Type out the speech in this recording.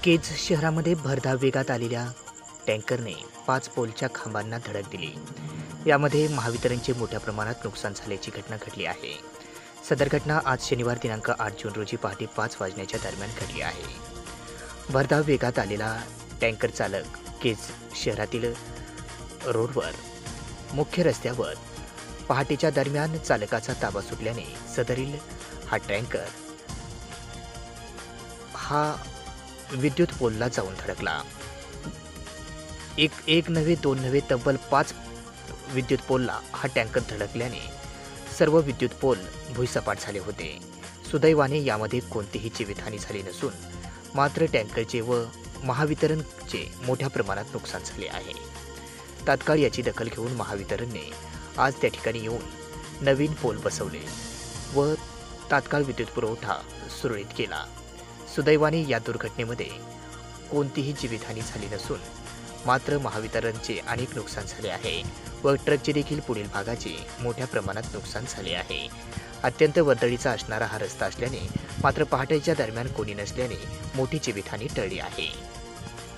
केज शहरामध्ये भरधाव वेगात आलेल्या टँकरने 5 पोलच्या खांबांना धडक दिली. यामध्ये महावितरणचे मोठ्या प्रमाणात नुकसान झाल्याची घटना घडली आहे. सदर घटना आज शनिवार दिनांक 8 जून रोजी पहाटे 5 वाजण्याच्या दरम्यान घडली आहे. भरधाव वेगात आलेला टँकर चालक केज शहरातील रोडवर मुख्य रस्त्यावर पहाटेच्या दरम्यान चालकाचा ताबा सुटल्याने सदरील टँकर विद्युत पोलला जाऊन धडकला. एक नव्हे दोन नव्हे तब्बल 5 विद्युत पोलला टँकर धडकल्याने सर्व विद्युत पोल भुईसपाट झाले होते. सुदैवाने यामध्ये कोणतीही जीवितहानी झाली नसून मात्र टँकरचे व महावितरणचे मोठ्या प्रमाणात नुकसान झाले आहे. तात्काळ याची दखल घेऊन महावितरणने आज त्या ठिकाणी येऊन नवीन पोल बसवले व तात्काळ विद्युत पुरवठा सुरळीत केला. सुदैवाने या दुर्घटनेमध्ये कोणतीही जीवितहानी झाली नसून मात्र महावितरणचे अनेक नुकसान झाले आहे व ट्रकचे देखील पुढील भागाचे मोठ्या प्रमाणात नुकसान झाले आहे. अत्यंत वर्दळीचा असणारा हा रस्ता असल्याने मात्र पहाटेच्या दरम्यान कोणी नसल्याने मोठी जीवितहानी टळली आहे.